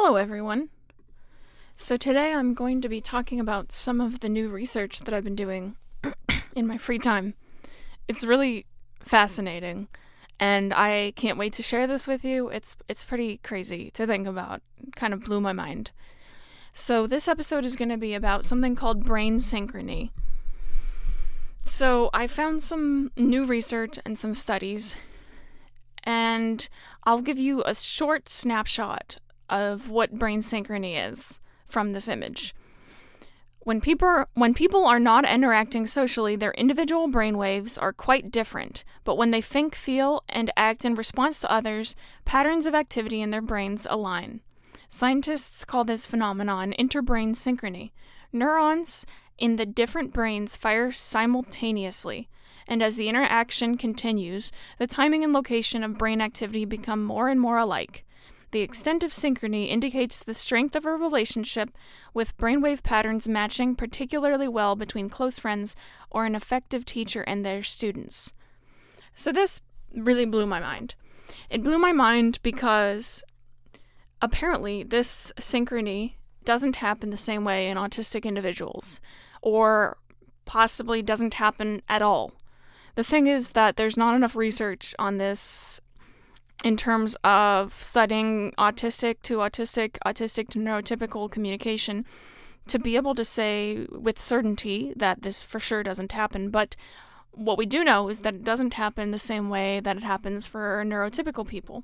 Hello everyone. So today I'm going to be talking about some of the new research that I've been doing in my free time. It's really fascinating and I can't wait to share this with you. It's pretty crazy to think about. It kind of blew my mind. So this episode is going to be about something called brain synchrony. So I found some new research and some studies, and I'll give you a short snapshot of what brain synchrony is from this image. When people are not interacting socially, their individual brainwaves are quite different, but when they think, feel, and act in response to others, patterns of activity in their brains align. Scientists call this phenomenon interbrain synchrony. Neurons in the different brains fire simultaneously, and as the interaction continues, the timing and location of brain activity become more and more alike. The extent of synchrony indicates the strength of a relationship, with brainwave patterns matching particularly well between close friends or an effective teacher and their students. So this really blew my mind. It blew my mind because apparently this synchrony doesn't happen the same way in autistic individuals, or possibly doesn't happen at all. The thing is that there's not enough research on this in terms of studying autistic to neurotypical communication to be able to say with certainty that this for sure doesn't happen. But what we do know is that it doesn't happen the same way that it happens for neurotypical people.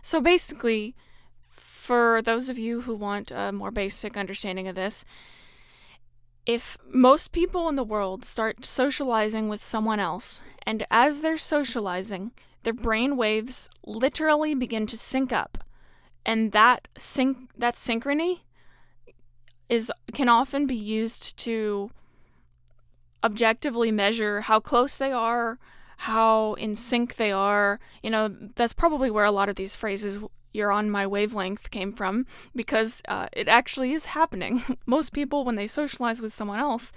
So basically, for those of you who want a more basic understanding of this, if most people in the world start socializing with someone else, and as they're socializing, their brain waves literally begin to sync up, and that synchrony can often be used to objectively measure how close they are, how in sync they are. That's probably where a lot of these phrases "you're on my wavelength" came from, because it actually is happening. Most people, when they socialize with someone else,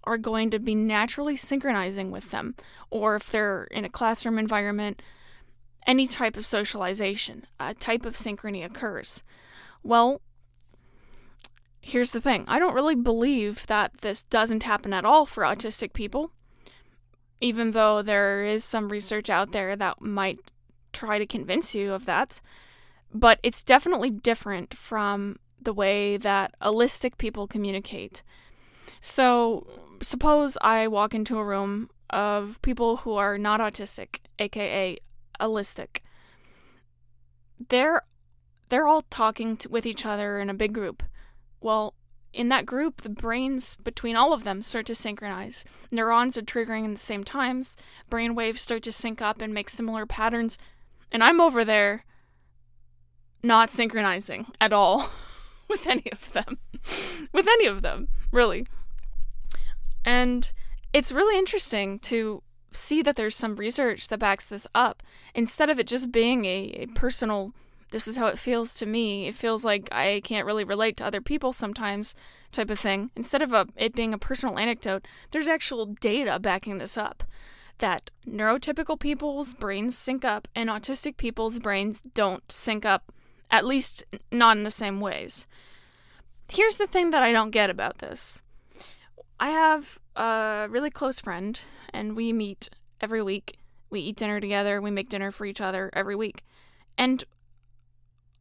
are going to be naturally synchronizing with them, or if they're in a classroom environment, any type of socialization, a type of synchrony occurs. Well, here's the thing. I don't really believe that this doesn't happen at all for autistic people, even though there is some research out there that might try to convince you of that. But it's definitely different from the way that allistic people communicate. So, suppose I walk into a room of people who are not autistic, aka allistic. They're all talking with each other in a big group. Well, in that group, the brains between all of them start to synchronize. Neurons are triggering in the same times. Brain waves start to sync up and make similar patterns. And I'm over there not synchronizing at all with any of them. Really. And it's really interesting to see that there's some research that backs this up. Instead of it just being a personal, this is how it feels to me, it feels like I can't really relate to other people sometimes type of thing. Instead of it being a personal anecdote, there's actual data backing this up. That neurotypical people's brains sync up and autistic people's brains don't sync up, at least not in the same ways. Here's the thing that I don't get about this. I have a really close friend, and we meet every week. We eat dinner together. We make dinner for each other every week. And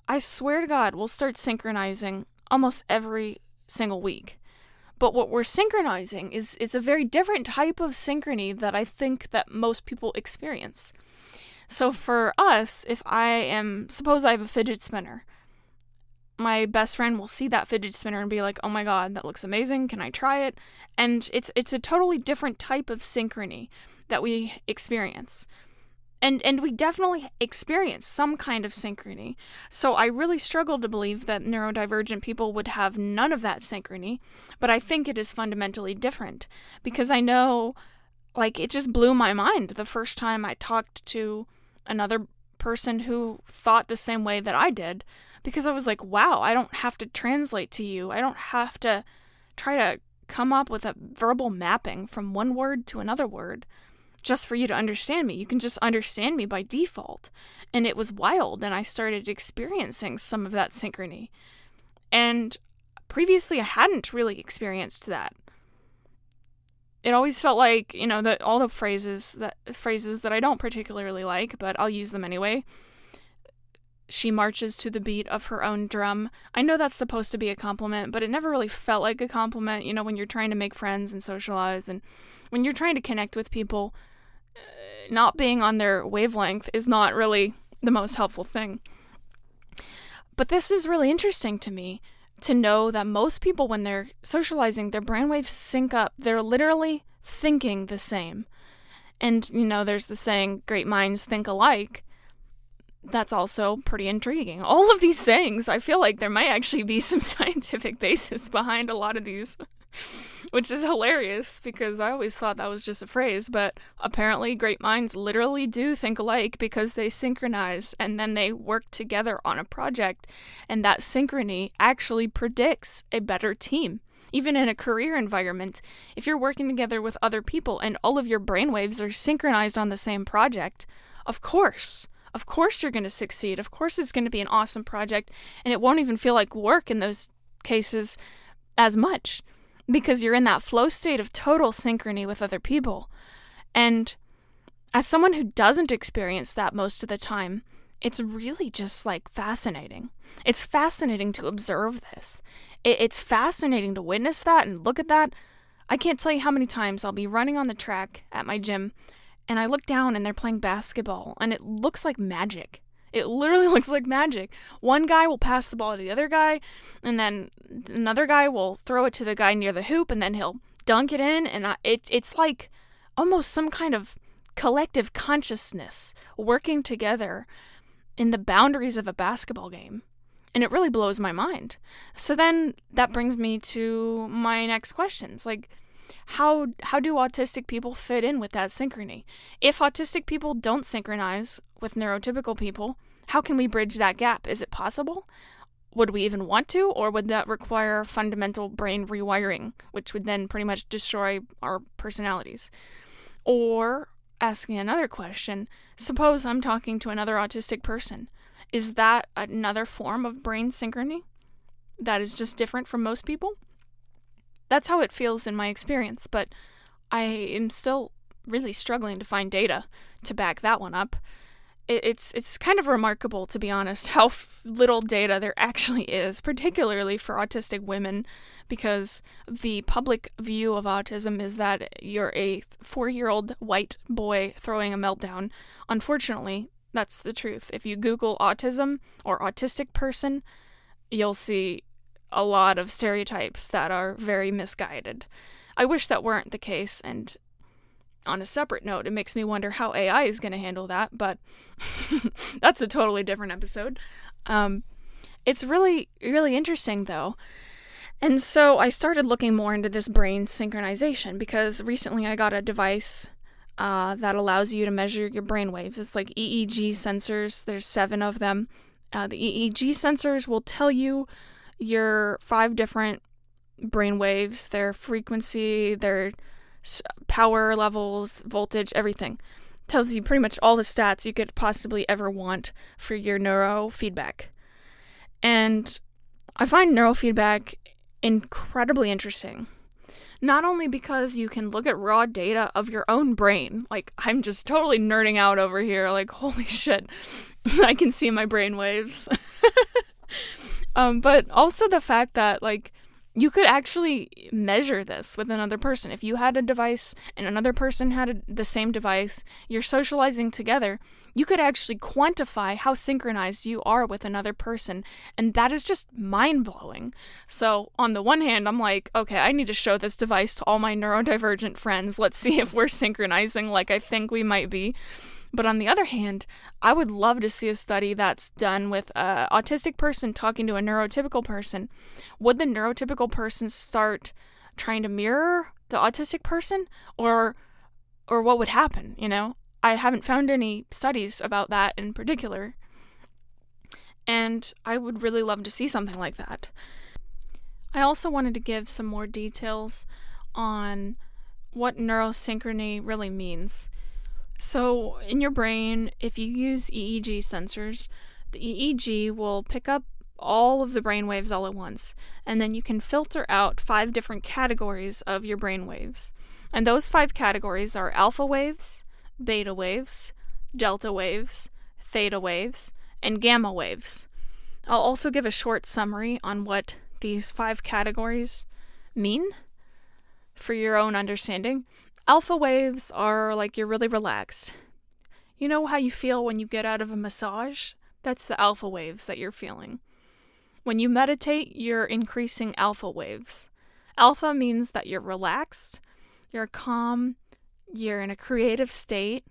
I swear to God, we'll start synchronizing almost every single week. But what we're synchronizing is a very different type of synchrony that I think that most people experience. So for us, suppose I have a fidget spinner. My best friend will see that fidget spinner and be like, "Oh my God, that looks amazing. Can I try it?" And it's a totally different type of synchrony that we experience. And we definitely experience some kind of synchrony. So I really struggle to believe that neurodivergent people would have none of that synchrony, but I think it is fundamentally different, because I know, it just blew my mind the first time I talked to another person who thought the same way that I did, because I was like, wow, I don't have to translate to you. I don't have to try to come up with a verbal mapping from one word to another word. just for you to understand me. You can just understand me by default. And it was wild, and I started experiencing some of that synchrony. And previously, I hadn't really experienced that. It always felt like, that all the phrases that I don't particularly like, but I'll use them anyway. She marches to the beat of her own drum. I know that's supposed to be a compliment, but it never really felt like a compliment, when you're trying to make friends and socialize, and when you're trying to connect with people, not being on their wavelength is not really the most helpful thing. But this is really interesting to me, to know that most people, when they're socializing, their brainwaves sync up. They're literally thinking the same. And, there's the saying, great minds think alike. That's also pretty intriguing. All of these sayings, I feel like there might actually be some scientific basis behind a lot of these, which is hilarious, because I always thought that was just a phrase, but apparently great minds literally do think alike because they synchronize, and then they work together on a project, and that synchrony actually predicts a better team. Even in a career environment, if you're working together with other people and all of your brainwaves are synchronized on the same project, of course you're going to succeed. Of course it's going to be an awesome project, and it won't even feel like work in those cases as much, because you're in that flow state of total synchrony with other people. And as someone who doesn't experience that most of the time, it's really just fascinating. It's fascinating to observe this. It's fascinating to witness that and look at that. I can't tell you how many times I'll be running on the track at my gym, and I look down and they're playing basketball, and it looks like magic. It literally looks like magic. One guy will pass the ball to the other guy, and then another guy will throw it to the guy near the hoop, and then he'll dunk it in, and it's like almost some kind of collective consciousness working together in the boundaries of a basketball game. And it really blows my mind. So then that brings me to my next questions. How do autistic people fit in with that synchrony? If autistic people don't synchronize with neurotypical people, how can we bridge that gap? Is it possible? Would we even want to, or would that require fundamental brain rewiring, which would then pretty much destroy our personalities? Or, asking another question, suppose I'm talking to another autistic person. Is that another form of brain synchrony that is just different from most people? That's how it feels in my experience, but I am still really struggling to find data to back that one up. It's kind of remarkable, to be honest, how little data there actually is, particularly for autistic women, because the public view of autism is that you're a 4-year-old white boy throwing a meltdown. Unfortunately, that's the truth. If you Google autism or autistic person, you'll see a lot of stereotypes that are very misguided. I wish that weren't the case, and on a separate note, it makes me wonder how AI is going to handle that, but that's a totally different episode. It's really, really interesting, though. And so I started looking more into this brain synchronization, because recently I got a device that allows you to measure your brain waves. It's like EEG sensors. There's 7 of them. The EEG sensors will tell you your 5 different brain waves, their frequency, their power levels, voltage, everything. Tells you pretty much all the stats you could possibly ever want for your neurofeedback. And I find neurofeedback incredibly interesting. Not only because you can look at raw data of your own brain, I'm just totally nerding out over here, holy shit, I can see my brain waves. But also the fact that, you could actually measure this with another person. If you had a device and another person had the same device, you're socializing together, you could actually quantify how synchronized you are with another person. And that is just mind-blowing. So on the one hand, I'm like, okay, I need to show this device to all my neurodivergent friends. Let's see if we're synchronizing like I think we might be. But on the other hand, I would love to see a study that's done with an autistic person talking to a neurotypical person. Would the neurotypical person start trying to mirror the autistic person? Or what would happen, I haven't found any studies about that in particular. And I would really love to see something like that. I also wanted to give some more details on what neurosynchrony really means. So in your brain, if you use EEG sensors, the EEG will pick up all of the brain waves all at once, and then you can filter out 5 different categories of your brain waves. And those 5 categories are alpha waves, beta waves, delta waves, theta waves, and gamma waves. I'll also give a short summary on what these 5 categories mean for your own understanding. Alpha waves are like you're really relaxed. You know how you feel when you get out of a massage? That's the alpha waves that you're feeling. When you meditate, you're increasing alpha waves. Alpha means that you're relaxed, you're calm, you're in a creative state,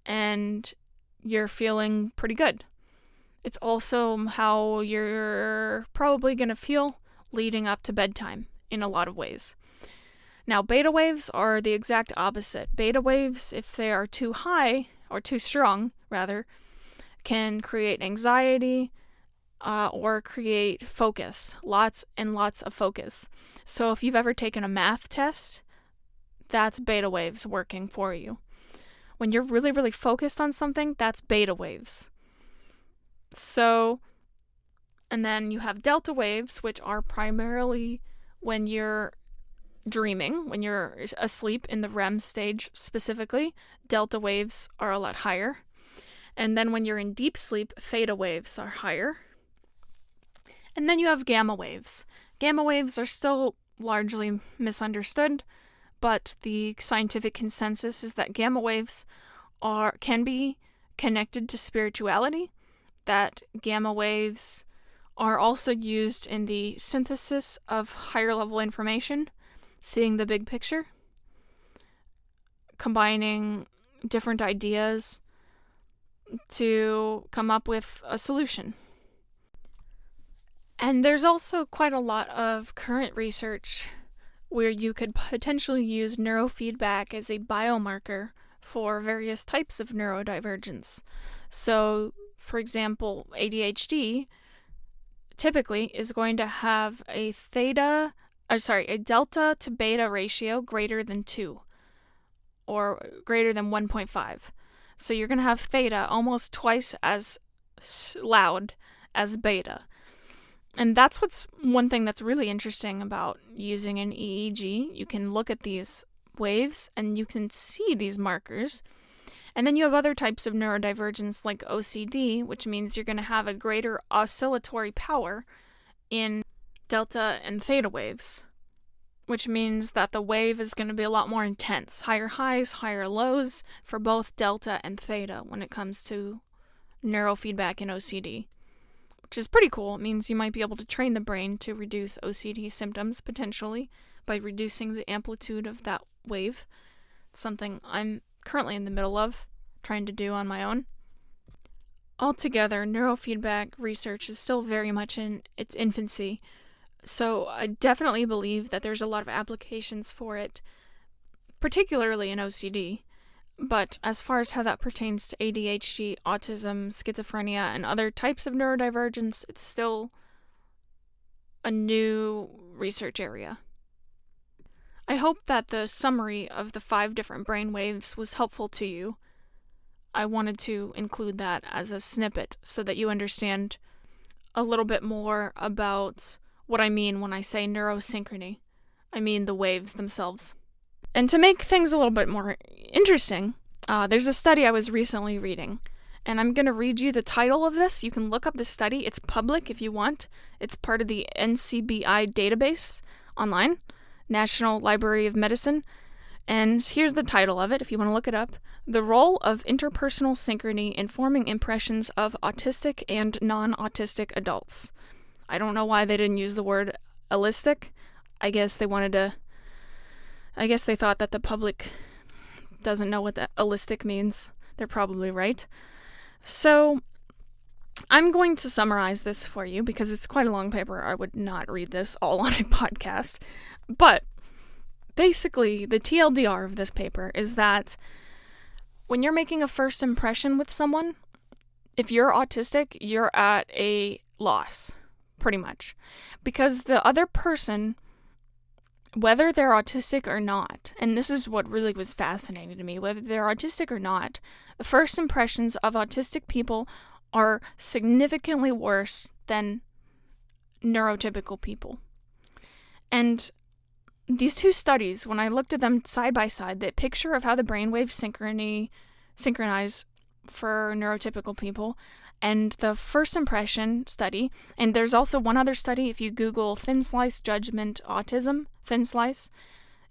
and you're feeling pretty good. It's also how you're probably going to feel leading up to bedtime in a lot of ways. Now, beta waves are the exact opposite. Beta waves, if they are too high, or too strong, rather, can create anxiety or create focus. Lots and lots of focus. So if you've ever taken a math test, that's beta waves working for you. When you're really, really focused on something, that's beta waves. So, and then you have delta waves, which are primarily when you're dreaming, when you're asleep in the REM stage specifically. Delta waves are a lot higher. And then when you're in deep sleep, theta waves are higher. And then you have gamma waves. Gamma waves are still largely misunderstood, but the scientific consensus is that gamma waves can be connected to spirituality, that gamma waves are also used in the synthesis of higher level information, seeing the big picture, combining different ideas to come up with a solution. And there's also quite a lot of current research where you could potentially use neurofeedback as a biomarker for various types of neurodivergence. So, for example, ADHD typically is going to have a delta to beta ratio greater than 2 or greater than 1.5. So you're going to have theta almost twice as loud as beta. And that's one thing that's really interesting about using an EEG. You can look at these waves and you can see these markers. And then you have other types of neurodivergence like OCD, which means you're going to have a greater oscillatory power in delta and theta waves, which means that the wave is going to be a lot more intense. Higher highs, higher lows for both delta and theta when it comes to neurofeedback and OCD, which is pretty cool. It means you might be able to train the brain to reduce OCD symptoms potentially by reducing the amplitude of that wave, something I'm currently in the middle of trying to do on my own. Altogether, neurofeedback research is still very much in its infancy, so I definitely believe that there's a lot of applications for it, particularly in OCD. But as far as how that pertains to ADHD, autism, schizophrenia, and other types of neurodivergence, it's still a new research area. I hope that the summary of the 5 different brain waves was helpful to you. I wanted to include that as a snippet so that you understand a little bit more about what I mean when I say neurosynchrony. I mean the waves themselves. And to make things a little bit more interesting, there's a study I was recently reading, and I'm going to read you the title of this. You can look up the study. It's public if you want. It's part of the NCBI database online, National Library of Medicine. And here's the title of it, if you want to look it up. The Role of Interpersonal Synchrony in Forming Impressions of Autistic and Non-Autistic Adults. I don't know why they didn't use the word allistic. I guess they thought that the public doesn't know what allistic means. They're probably right. So, I'm going to summarize this for you because it's quite a long paper. I would not read this all on a podcast. But, basically, the TLDR of this paper is that when you're making a first impression with someone, if you're autistic, you're at a loss, pretty much. Because the other person whether they're autistic or not, and this is what really was fascinating to me, whether they're autistic or not, the first impressions of autistic people are significantly worse than neurotypical people. And these two studies, when I looked at them side by side, the picture of how the brainwaves synchronize for neurotypical people, and the first impression study, and there's also one other study, if you Google thin slice judgment autism, thin slice,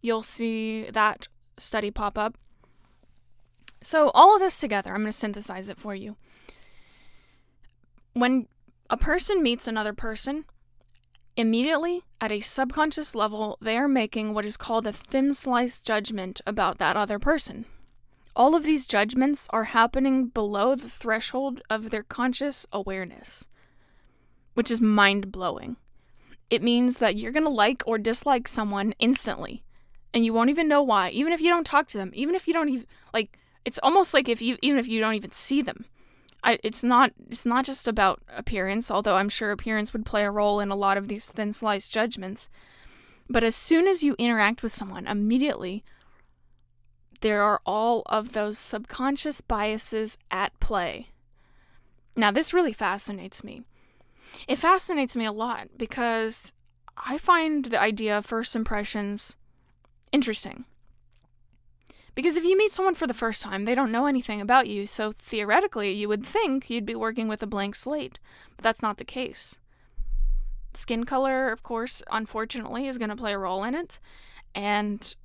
you'll see that study pop up. So all of this together, I'm going to synthesize it for you. When a person meets another person, immediately, at a subconscious level, they are making what is called a thin slice judgment about that other person. All of these judgments are happening below the threshold of their conscious awareness, which is mind-blowing. It means that you're going to like or dislike someone instantly, and you won't even know why, even if you don't talk to them, even if you don't even, it's almost like even if you don't even see them. It's not just about appearance, although I'm sure appearance would play a role in a lot of these thin slice judgments. But as soon as you interact with someone, immediately there are all of those subconscious biases at play. Now, this really fascinates me. It fascinates me a lot because I find the idea of first impressions interesting. Because if you meet someone for the first time, they don't know anything about you, so theoretically you would think you'd be working with a blank slate, but that's not the case. Skin color, of course, unfortunately, is going to play a role in it, and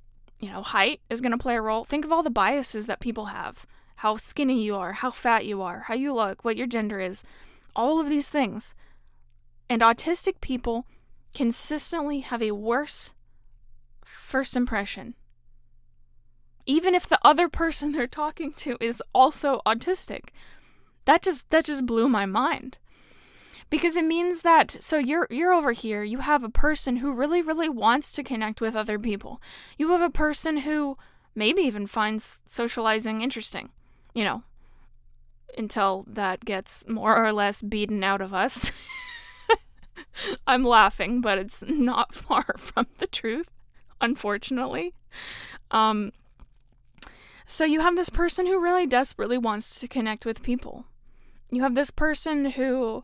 height is going to play a role. Think of all the biases that people have. How skinny you are, how fat you are, how you look, what your gender is. All of these things. And autistic people consistently have a worse first impression. Even if the other person they're talking to is also autistic. That just blew my mind. Because it means that, so you're over here, you have a person who really, really wants to connect with other people. You have a person who maybe even finds socializing interesting, until that gets more or less beaten out of us. I'm laughing, but it's not far from the truth, unfortunately. So you have this person who really desperately wants to connect with people. You have this person who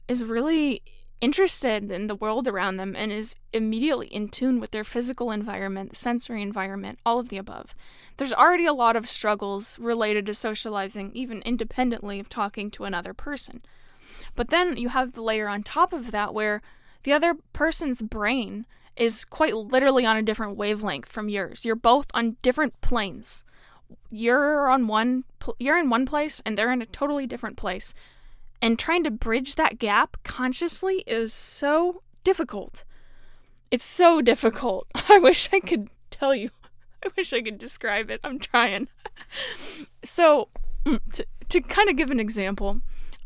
is really interested in the world around them and is immediately in tune with their physical environment, the sensory environment, all of the above. There's already a lot of struggles related to socializing, even independently of talking to another person. But then you have the layer on top of that where the other person's brain is quite literally on a different wavelength from yours. You're both on different planes. You're in one place and they're in a totally different place. And trying to bridge that gap consciously is so difficult. It's so difficult. I wish I could tell you. I wish I could describe it. I'm trying. So, to kind of give an example,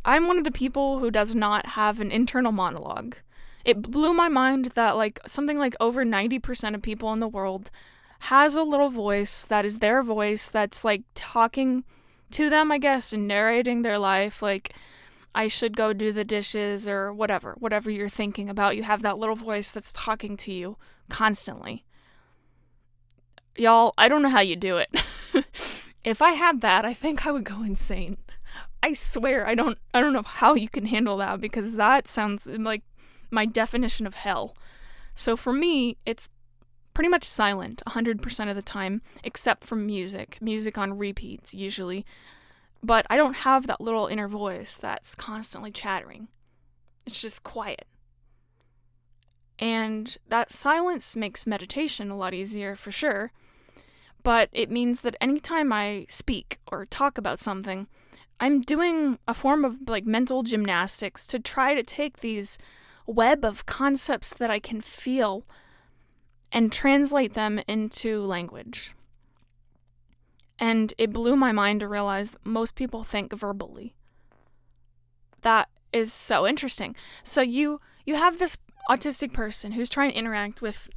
I'm one of the people who does not have an internal monologue. It blew my mind that something like over 90% of people in the world has a little voice that is their voice that's talking to them, I guess, and narrating their life. I should go do the dishes or whatever you're thinking about. You have that little voice that's talking to you constantly. Y'all, I don't know how you do it. If I had that, I think I would go insane. I swear, I don't know how you can handle that, because that sounds like my definition of hell. So for me, it's pretty much silent 100% of the time, except for music on repeats usually. But I don't have that little inner voice that's constantly chattering. It's just quiet. And that silence makes meditation a lot easier for sure. But it means that anytime I speak or talk about something, I'm doing a form of mental gymnastics to try to take these web of concepts that I can feel and translate them into language. And it blew my mind to realize that most people think verbally. That is so interesting. So you have this autistic person who's trying to interact with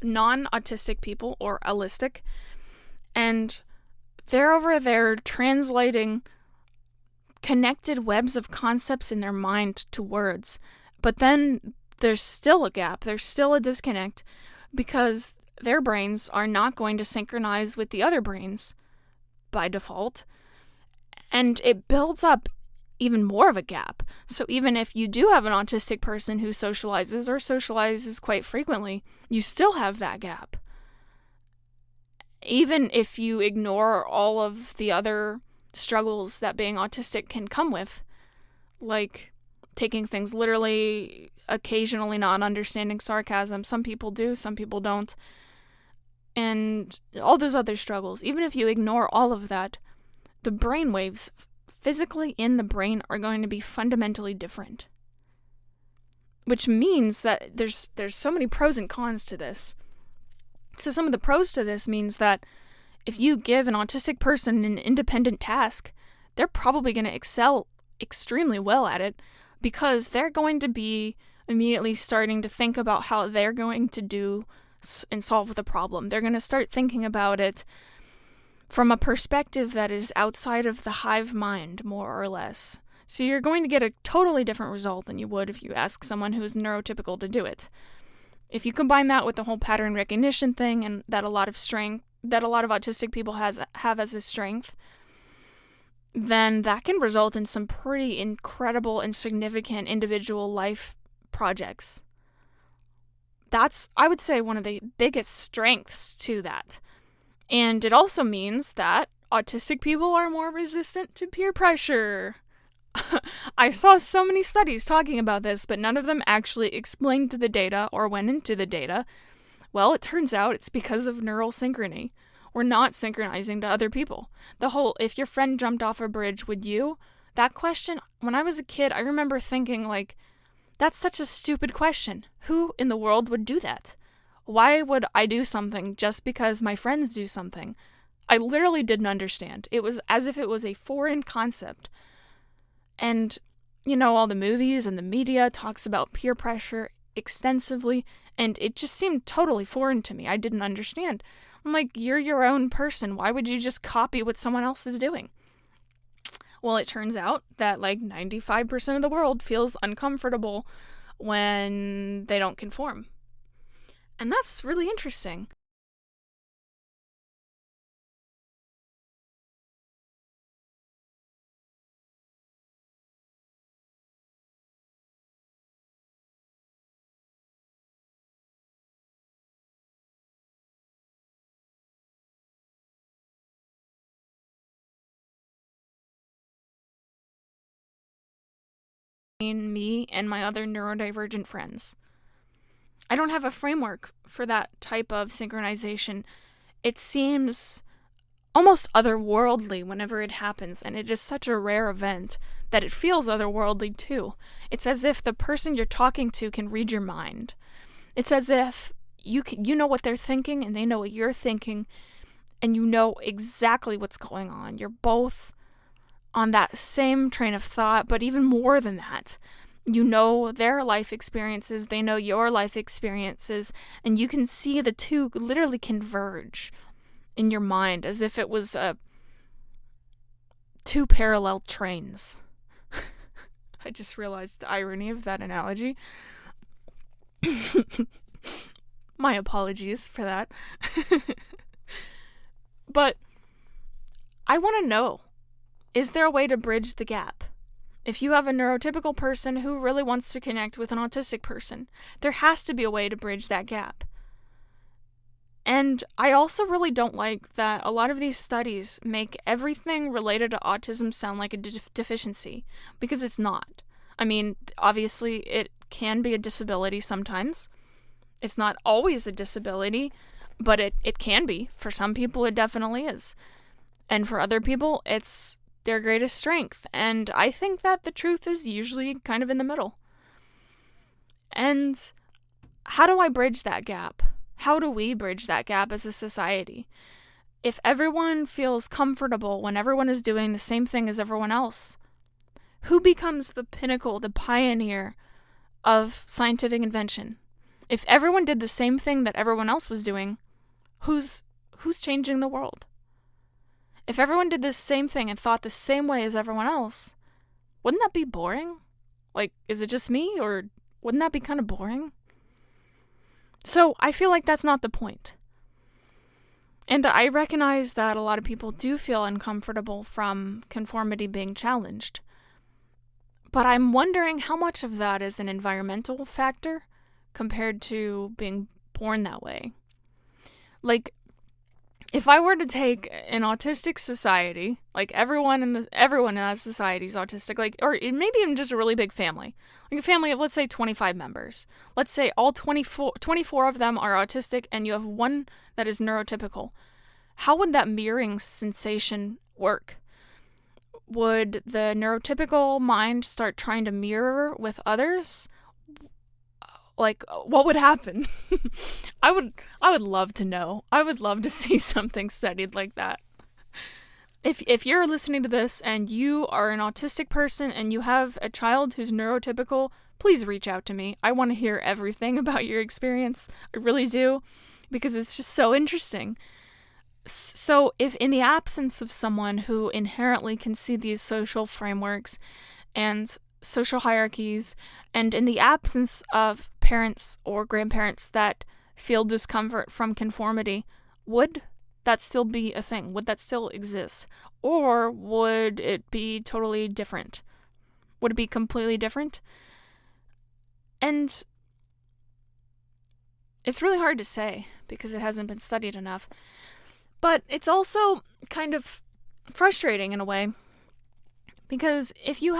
non-autistic people, or allistic, and they're over there translating connected webs of concepts in their mind to words. But then there's still a gap, there's still a disconnect because their brains are not going to synchronize with the other brains by default, and it builds up even more of a gap. So even if you do have an autistic person who socializes or socializes quite frequently, you still have that gap. Even if you ignore all of the other struggles that being autistic can come with, like taking things literally, occasionally not understanding sarcasm. Some people do, some people don't. And all those other struggles. Even if you ignore all of that, the brain waves physically in the brain are going to be fundamentally different. Which means that there's so many pros and cons to this. So some of the pros to this means that if you give an autistic person an independent task, they're probably going to excel extremely well at it, because they're going to be immediately starting to think about how they're going to do and solve the problem. They're going to start thinking about it from a perspective that is outside of the hive mind, more or less. So you're going to get a totally different result than you would if you ask someone who's neurotypical to do it. If you combine that with the whole pattern recognition thing, and that a lot of autistic people have as a strength, then that can result in some pretty incredible and significant individual life projects. That's, I would say, one of the biggest strengths to that. And it also means that autistic people are more resistant to peer pressure. I saw so many studies talking about this, but none of them actually explained the data or went into the data. Well, it turns out it's because of neural synchrony. We're not synchronizing to other people. The whole, if your friend jumped off a bridge, would you? That question, when I was a kid, I remember thinking, like, that's such a stupid question. Who in the world would do that? Why would I do something just because my friends do something? I literally didn't understand. It was as if it was a foreign concept. And, you know, all the movies and the media talks about peer pressure extensively, and it just seemed totally foreign to me. I didn't understand. I'm like, you're your own person. Why would you just copy what someone else is doing? Well, it turns out that like 95% of the world feels uncomfortable when they don't conform. And that's really interesting. Me and my other neurodivergent friends. I don't have a framework for that type of synchronization. It seems almost otherworldly whenever it happens, and it is such a rare event that it feels otherworldly too. It's as if the person you're talking to can read your mind. It's as if you know what they're thinking and they know what you're thinking, and you know exactly what's going on. You're both on that same train of thought, but even more than that. You know their life experiences, they know your life experiences, and you can see the two literally converge in your mind as if it was two parallel trains. I just realized the irony of that analogy. My apologies for that. But I want to know, is there a way to bridge the gap? If you have a neurotypical person who really wants to connect with an autistic person, there has to be a way to bridge that gap. And I also really don't like that a lot of these studies make everything related to autism sound like a deficiency, because it's not. I mean, obviously it can be a disability sometimes. It's not always a disability, but it can be. For some people, it definitely is. And for other people, it's their greatest strength. And I think that the truth is usually kind of in the middle. And how do I bridge that gap? How do we bridge that gap as a society? If everyone feels comfortable when everyone is doing the same thing as everyone else, who becomes the pinnacle, the pioneer of scientific invention? If everyone did the same thing that everyone else was doing, who's changing the world? If everyone did the same thing and thought the same way as everyone else, wouldn't that be boring? Like, is it just me, or wouldn't that be kind of boring? So I feel like that's not the point. And I recognize that a lot of people do feel uncomfortable from conformity being challenged. But I'm wondering how much of that is an environmental factor compared to being born that way. Like, if I were to take an autistic society, like everyone in that society is autistic, like, or maybe even just a really big family, like a family of, let's say, 25 members. Let's say all 24 of them are autistic and you have one that is neurotypical. How would that mirroring sensation work? Would the neurotypical mind start trying to mirror with others? Like, what would happen? I would love to know. I would love to see something studied like that. If you're listening to this and you are an autistic person and you have a child who's neurotypical, please reach out to me. I want to hear everything about your experience. I really do, because it's just so interesting. So if in the absence of someone who inherently can see these social frameworks and social hierarchies, and in the absence of parents or grandparents that feel discomfort from conformity, would that still be a thing? Would that still exist? Or would it be totally different? Would it be completely different? And it's really hard to say because it hasn't been studied enough. But it's also kind of frustrating in a way, because if you're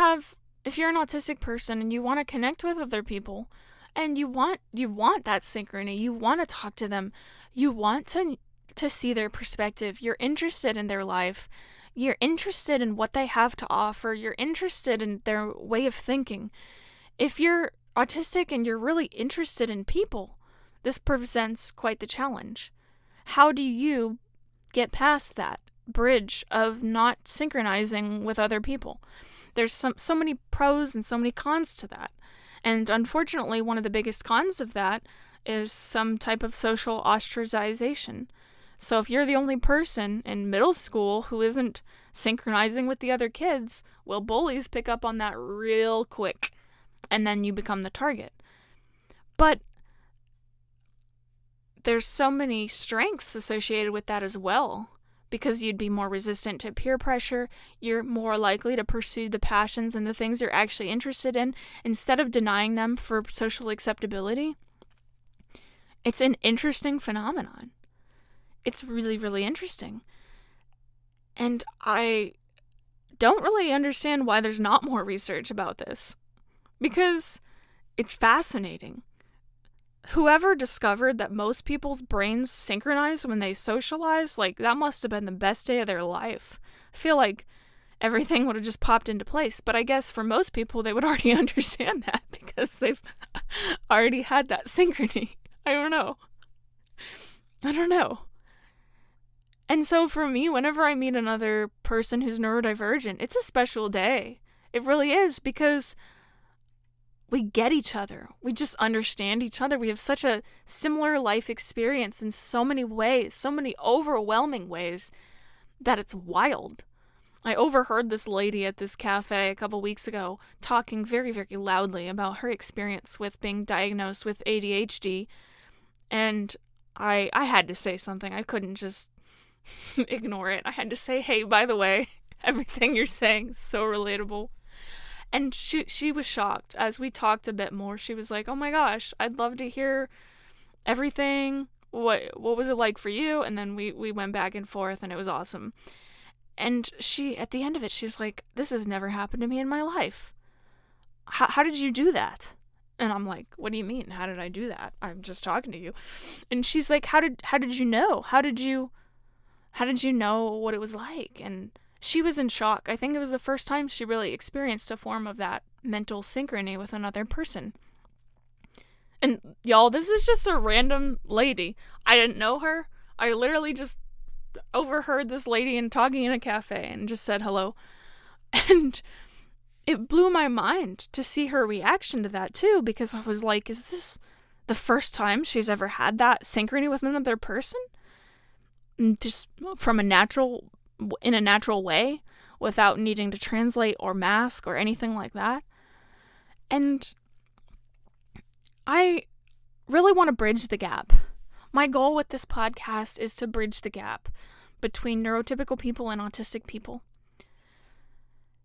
an autistic person and you want to connect with other people and you want that synchrony, you want to talk to them, you want to see their perspective, you're interested in their life, you're interested in what they have to offer, you're interested in their way of thinking. If you're autistic and you're really interested in people, this presents quite the challenge. How do you get past that bridge of not synchronizing with other people? There's so many pros and so many cons to that. And unfortunately, one of the biggest cons of that is some type of social ostracization. So if you're the only person in middle school who isn't synchronizing with the other kids, well, bullies pick up on that real quick, and then you become the target. But there's so many strengths associated with that as well, because you'd be more resistant to peer pressure, you're more likely to pursue the passions and the things you're actually interested in instead of denying them for social acceptability. It's an interesting phenomenon. It's really, really interesting. And I don't really understand why there's not more research about this, because it's fascinating. Whoever discovered that most people's brains synchronize when they socialize, like, that must have been the best day of their life. I feel like everything would have just popped into place. But I guess for most people, they would already understand that because they've already had that synchrony. I don't know. And so for me, whenever I meet another person who's neurodivergent, it's a special day. It really is, because we get each other. We just understand each other. We have such a similar life experience in so many ways, so many overwhelming ways, that it's wild. I overheard this lady at this cafe a couple weeks ago talking very, very loudly about her experience with being diagnosed with ADHD, and I had to say something. I couldn't just ignore it. I had to say, hey, by the way, everything you're saying is so relatable. And she was shocked. As we talked a bit more, she was like, oh my gosh, I'd love to hear everything. What was it like for you? And then we went back and forth, and it was awesome. And she, at the end of it, she's like, this has never happened to me in my life. How did you do that? And I'm like, what do you mean? How did I do that? I'm just talking to you. And she's like, how did you know? How did you know what it was like? And she was in shock. I think it was the first time she really experienced a form of that mental synchrony with another person. And y'all, this is just a random lady. I didn't know her. I literally just overheard this lady and talking in a cafe and just said hello. And it blew my mind to see her reaction to that too, because I was like, is this the first time she's ever had that synchrony with another person? And just in a natural way, without needing to translate or mask or anything like that. And I really want to bridge the gap. My goal with this podcast is to bridge the gap between neurotypical people and autistic people.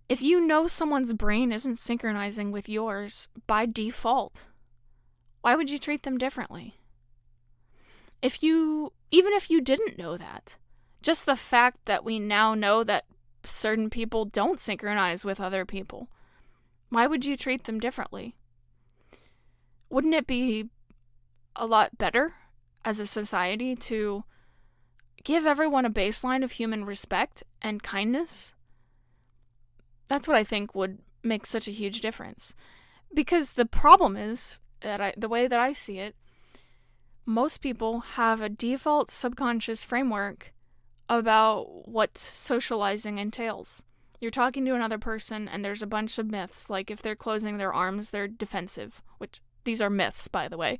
If you know someone's brain isn't synchronizing with yours by default, why would you treat them differently? Even if you didn't know that, just the fact that we now know that certain people don't synchronize with other people, why would you treat them differently? Wouldn't it be a lot better as a society to give everyone a baseline of human respect and kindness? That's what I think would make such a huge difference. Because the problem is, the way that I see it, most people have a default subconscious framework about what socializing entails. You're talking to another person and there's a bunch of myths, like if they're closing their arms, they're defensive, which these are myths, by the way.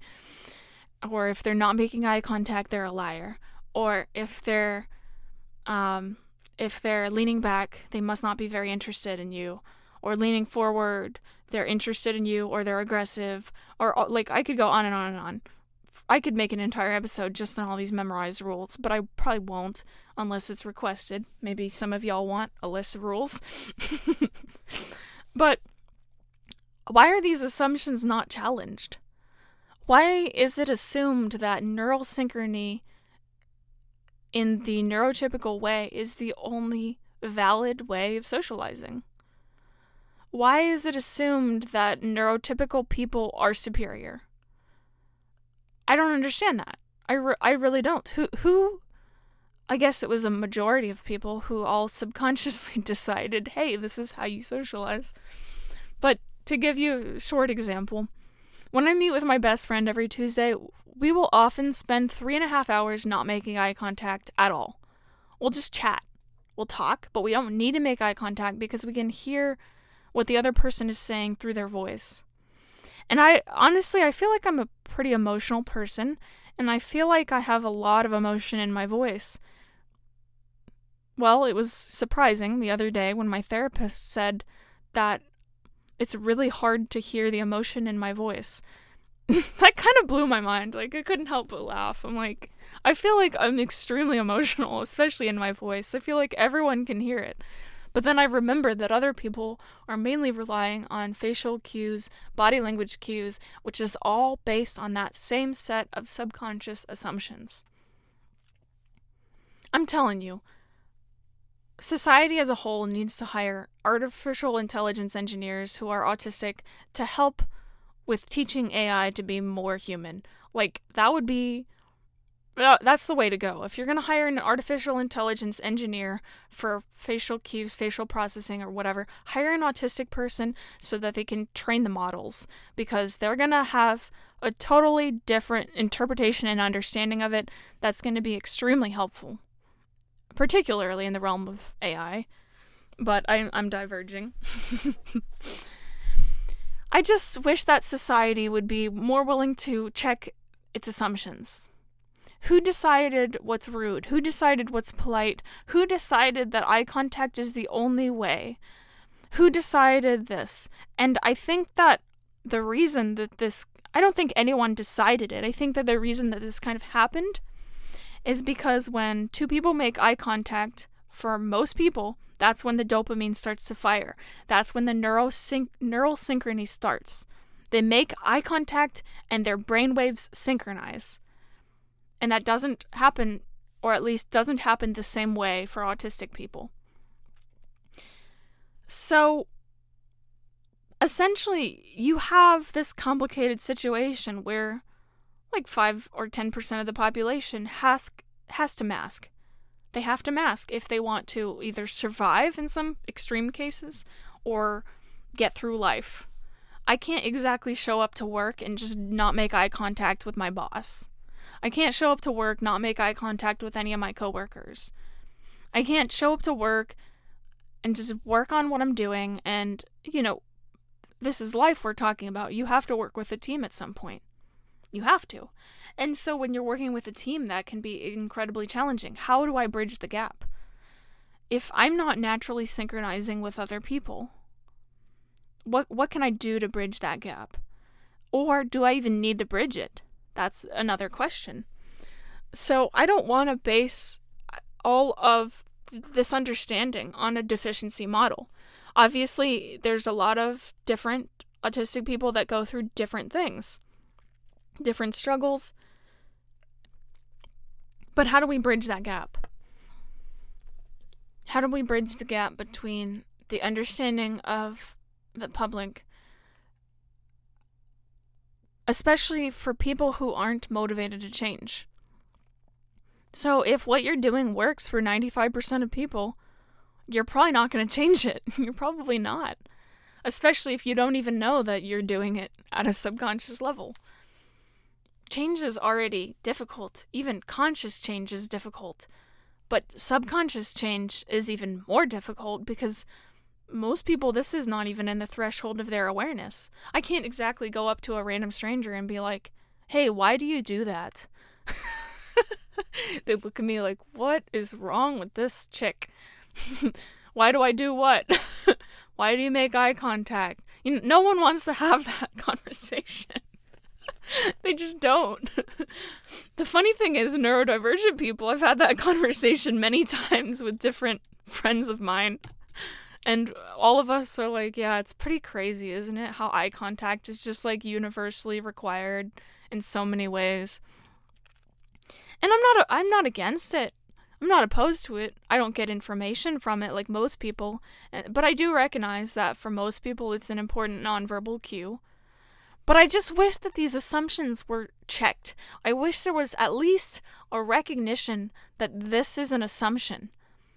Or if they're not making eye contact, they're a liar. Or if they're leaning back, they must not be very interested in you. Or leaning forward, they're interested in you, or they're aggressive. Or like, I could go on and on and on. I could make an entire episode just on all these memorized rules, but I probably won't unless it's requested. Maybe some of y'all want a list of rules. But why are these assumptions not challenged? Why is it assumed that neural synchrony in the neurotypical way is the only valid way of socializing? Why is it assumed that neurotypical people are superior? I don't understand that. I really don't. Who? I guess it was a majority of people who all subconsciously decided, hey, this is how you socialize. But to give you a short example, when I meet with my best friend every Tuesday, we will often spend 3.5 hours not making eye contact at all. We'll just chat. We'll talk, but we don't need to make eye contact because we can hear what the other person is saying through their voice. And I feel like I'm a pretty emotional person, and I feel like I have a lot of emotion in my voice. Well, it was surprising the other day when my therapist said that it's really hard to hear the emotion in my voice. That kind of blew my mind. Like, I couldn't help but laugh. I'm like, I feel like I'm extremely emotional, especially in my voice. I feel like everyone can hear it. But then I remembered that other people are mainly relying on facial cues, body language cues, which is all based on that same set of subconscious assumptions. I'm telling you, society as a whole needs to hire artificial intelligence engineers who are autistic to help with teaching AI to be more human. Like, that's the way to go. If you're going to hire an artificial intelligence engineer for facial cues, facial processing, or whatever, hire an autistic person so that they can train the models, because they're going to have a totally different interpretation and understanding of it that's going to be extremely helpful, particularly in the realm of AI. But I'm diverging. I just wish that society would be more willing to check its assumptions. Who decided what's rude? Who decided what's polite? Who decided that eye contact is the only way? Who decided this? And I think that the reason that I don't think anyone decided it. I think that the reason that this kind of happened is because when two people make eye contact, for most people, that's when the dopamine starts to fire. That's when the neural synchrony starts. They make eye contact and their brainwaves synchronize. And that doesn't happen, or at least doesn't happen the same way for autistic people. So, essentially, you have this complicated situation where like 5 or 10% of the population has to mask. They have to mask if they want to either survive in some extreme cases or get through life. I can't exactly show up to work and just not make eye contact with my boss. I can't show up to work, not make eye contact with any of my coworkers. I can't show up to work and just work on what I'm doing, and, this is life we're talking about. You have to work with a team at some point. You have to. And so when you're working with a team, that can be incredibly challenging. How do I bridge the gap? If I'm not naturally synchronizing with other people, what can I do to bridge that gap? Or do I even need to bridge it? That's another question. So I don't want to base all of this understanding on a deficiency model. Obviously, there's a lot of different autistic people that go through different things, different struggles. But how do we bridge that gap? How do we bridge the gap between the understanding of the public, especially for people who aren't motivated to change? So if what you're doing works for 95% of people, you're probably not going to change it. You're probably not. Especially if you don't even know that you're doing it at a subconscious level. Change is already difficult. Even conscious change is difficult. But subconscious change is even more difficult because most people, this is not even in the threshold of their awareness. I can't exactly go up to a random stranger and be like, hey, why do you do that? They look at me like, what is wrong with this chick? Why do I do what? Why do you make eye contact? No one wants to have that conversation. They just don't. The funny thing is, neurodivergent people, I've had that conversation many times with different friends of mine. And all of us are like, yeah, it's pretty crazy, isn't it? How eye contact is just like universally required in so many ways. And I'm not against it. I'm not opposed to it. I don't get information from it like most people. But I do recognize that for most people it's an important nonverbal cue. But I just wish that these assumptions were checked. I wish there was at least a recognition that this is an assumption.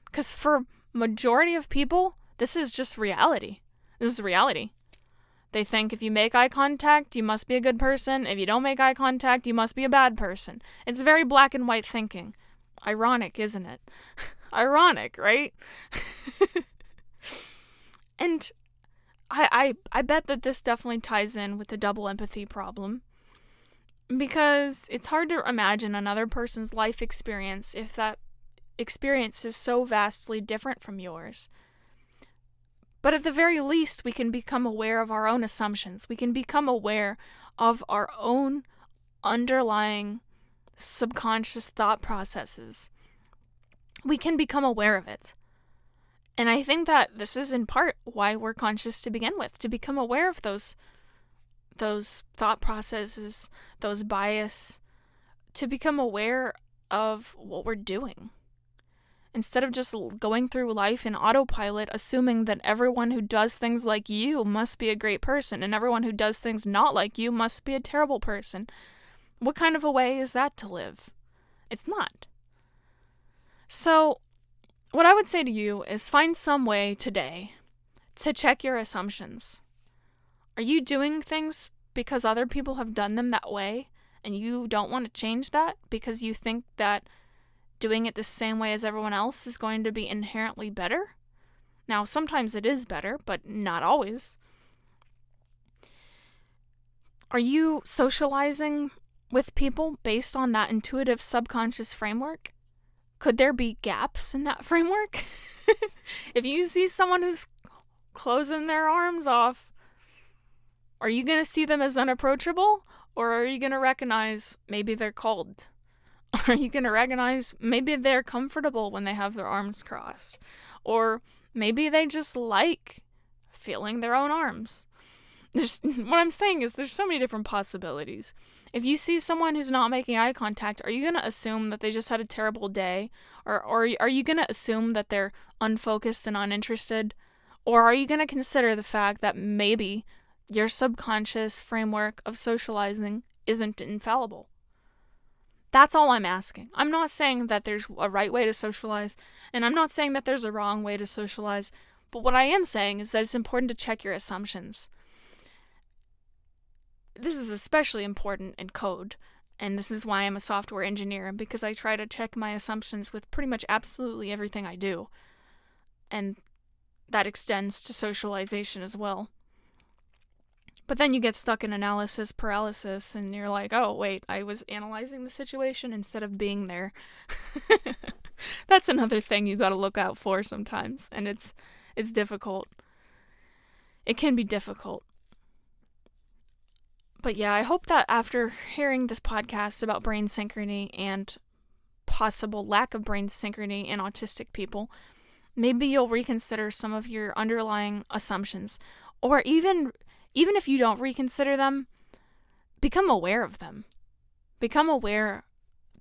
Because for majority of people, this is just reality. This is reality. They think if you make eye contact, you must be a good person. If you don't make eye contact, you must be a bad person. It's very black and white thinking. Ironic, isn't it? Ironic, right? And I bet that this definitely ties in with the double empathy problem. Because it's hard to imagine another person's life experience if that experience is so vastly different from yours. But at the very least, we can become aware of our own assumptions. We can become aware of our own underlying subconscious thought processes. We can become aware of it. And I think that this is in part why we're conscious to begin with, to become aware of those thought processes, those bias, to become aware of what we're doing. Instead of just going through life in autopilot, assuming that everyone who does things like you must be a great person, and everyone who does things not like you must be a terrible person. What kind of a way is that to live? It's not. So, what I would say to you is find some way today to check your assumptions. Are you doing things because other people have done them that way, and you don't want to change that because you think that doing it the same way as everyone else is going to be inherently better? Now, sometimes it is better, but not always. Are you socializing with people based on that intuitive subconscious framework? Could there be gaps in that framework? If you see someone who's closing their arms off, are you going to see them as unapproachable? Or are you going to recognize maybe they're cold? Are you going to recognize maybe they're comfortable when they have their arms crossed? Or maybe they just like feeling their own arms. What I'm saying is there's so many different possibilities. If you see someone who's not making eye contact, are you going to assume that they just had a terrible day? Or are you going to assume that they're unfocused and uninterested? Or are you going to consider the fact that maybe your subconscious framework of socializing isn't infallible? That's all I'm asking. I'm not saying that there's a right way to socialize, and I'm not saying that there's a wrong way to socialize, but what I am saying is that it's important to check your assumptions. This is especially important in code, and this is why I'm a software engineer, because I try to check my assumptions with pretty much absolutely everything I do. And that extends to socialization as well. But then you get stuck in analysis paralysis, and you're like, oh, wait, I was analyzing the situation instead of being there. That's another thing you gotta look out for sometimes, and it's difficult. It can be difficult. But yeah, I hope that after hearing this podcast about brain synchrony and possible lack of brain synchrony in autistic people, maybe you'll reconsider some of your underlying assumptions. Or even if you don't reconsider them, become aware of them. Become aware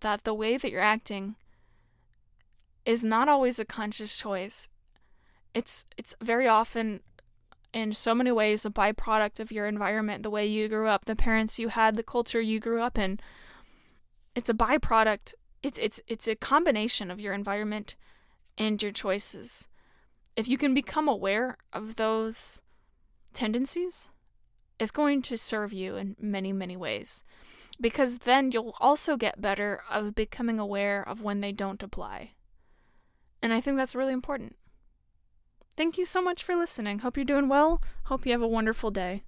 that the way that you're acting is not always a conscious choice. It's very often, in so many ways, a byproduct of your environment, the way you grew up, the parents you had, the culture you grew up in. It's a byproduct. It's a combination of your environment and your choices. If you can become aware of those tendencies, it's going to serve you in many, many ways. Because then you'll also get better of becoming aware of when they don't apply. And I think that's really important. Thank you so much for listening. Hope you're doing well. Hope you have a wonderful day.